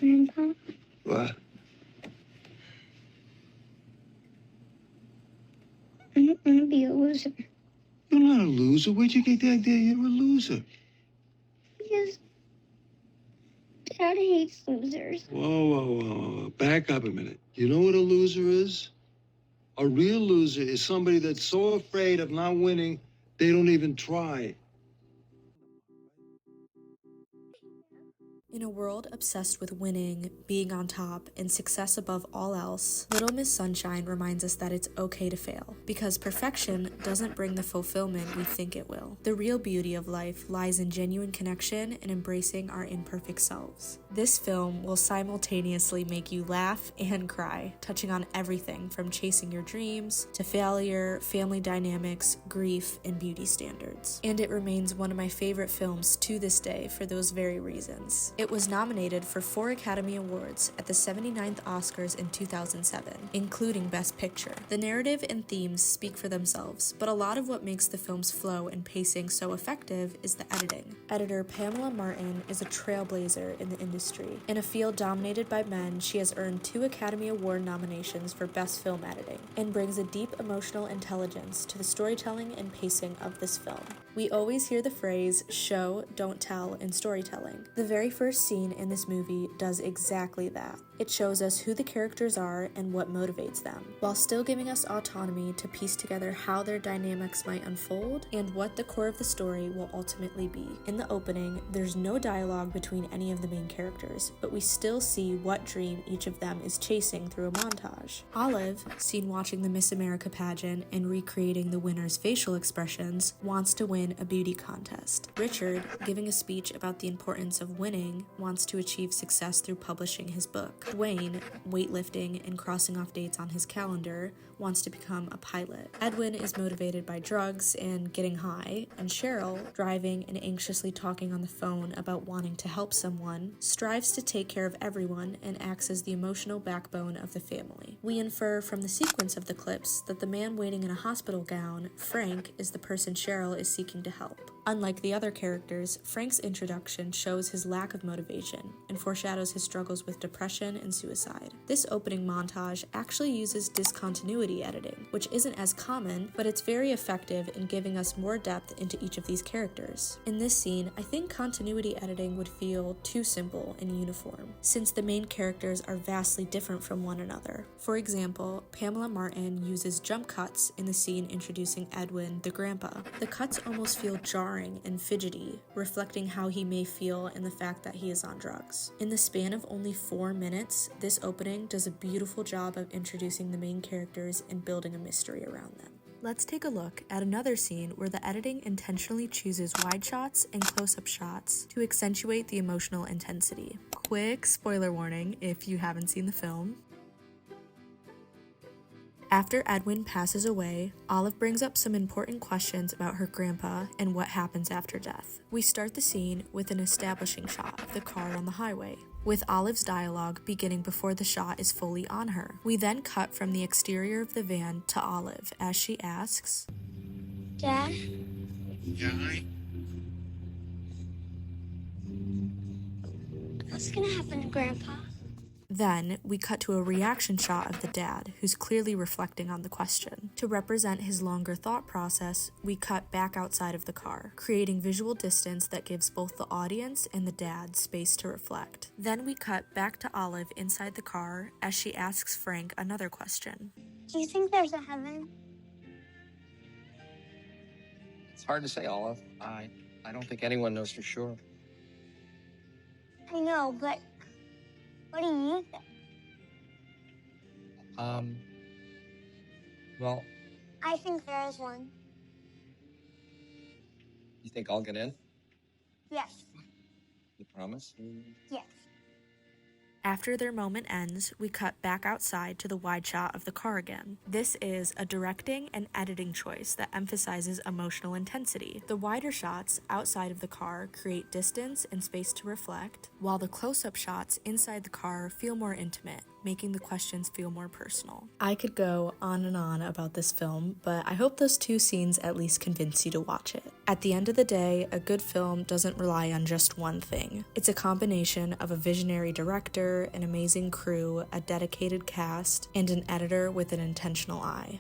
Grandpa? What? I don't want to be a loser. You're not a loser. Where'd you get the idea you're a loser? Because Dad hates losers. Whoa. Back up a minute. You know what a loser is? A real loser is somebody that's so afraid of not winning, they don't even try. In a world obsessed with winning, being on top, and success above all else, Little Miss Sunshine reminds us that it's okay to fail, because perfection doesn't bring the fulfillment we think it will. The real beauty of life lies in genuine connection and embracing our imperfect selves. This film will simultaneously make you laugh and cry, touching on everything from chasing your dreams to failure, family dynamics, grief, and beauty standards. And it remains one of my favorite films to this day for those very reasons. It was nominated for 4 Academy Awards at the 79th Oscars in 2007, including Best Picture. The narrative and themes speak for themselves, but a lot of what makes the film's flow and pacing so effective is the editing. Editor Pamela Martin is a trailblazer in the industry. In a field dominated by men, she has earned 2 Academy Award nominations for Best Film Editing, and brings a deep emotional intelligence to the storytelling and pacing of this film. We always hear the phrase, show, don't tell, in storytelling. The very first scene in this movie does exactly that. It shows us who the characters are and what motivates them, while still giving us autonomy to piece together how their dynamics might unfold and what the core of the story will ultimately be. In the opening, there's no dialogue between any of the main characters, but we still see what dream each of them is chasing through a montage. Olive, seen watching the Miss America pageant and recreating the winner's facial expressions, wants to win a beauty contest. Richard, giving a speech about the importance of winning, wants to achieve success through publishing his book. Dwayne, weightlifting and crossing off dates on his calendar, wants to become a pilot. Edwin is motivated by drugs and getting high, and Cheryl, driving and anxiously talking on the phone about wanting to help someone, strives to take care of everyone and acts as the emotional backbone of the family. We infer from the sequence of the clips that the man waiting in a hospital gown, Frank, is the person Cheryl is seeking to help. Unlike the other characters, Frank's introduction shows his lack of motivation and foreshadows his struggles with depression and suicide. This opening montage actually uses discontinuity editing, which isn't as common, but it's very effective in giving us more depth into each of these characters. In this scene, I think continuity editing would feel too simple and uniform, since the main characters are vastly different from one another. For example, Pamela Martin uses jump cuts in the scene introducing Edwin, the grandpa. The cuts almost feel jarring and fidgety, reflecting how he may feel and the fact that he is on drugs. In the span of only 4 minutes, this opening does a beautiful job of introducing the main characters and building a mystery around them. Let's take a look at another scene where the editing intentionally chooses wide shots and close-up shots to accentuate the emotional intensity. Quick spoiler warning if you haven't seen the film. After Edwin passes away, Olive brings up some important questions about her grandpa and what happens after death. We start the scene with an establishing shot of the car on the highway, with Olive's dialogue beginning before the shot is fully on her. We then cut from the exterior of the van to Olive as she asks, Dad? Yeah, hi. What's gonna happen to Grandpa? Then, we cut to a reaction shot of the dad, who's clearly reflecting on the question. To represent his longer thought process, we cut back outside of the car, creating visual distance that gives both the audience and the dad space to reflect. Then we cut back to Olive inside the car as she asks Frank another question. Do you think there's a heaven? It's hard to say, Olive. I don't think anyone knows for sure. I know, but what do you think? Well, I think there is one. you think I'll get in? Yes. You promise? Yes. After their moment ends, we cut back outside to the wide shot of the car again. This is a directing and editing choice that emphasizes emotional intensity. The wider shots outside of the car create distance and space to reflect, while the close-up shots inside the car feel more intimate, making the questions feel more personal. I could go on and on about this film, but I hope those 2 scenes at least convince you to watch it. At the end of the day, a good film doesn't rely on just one thing. It's a combination of a visionary director, an amazing crew, a dedicated cast, and an editor with an intentional eye.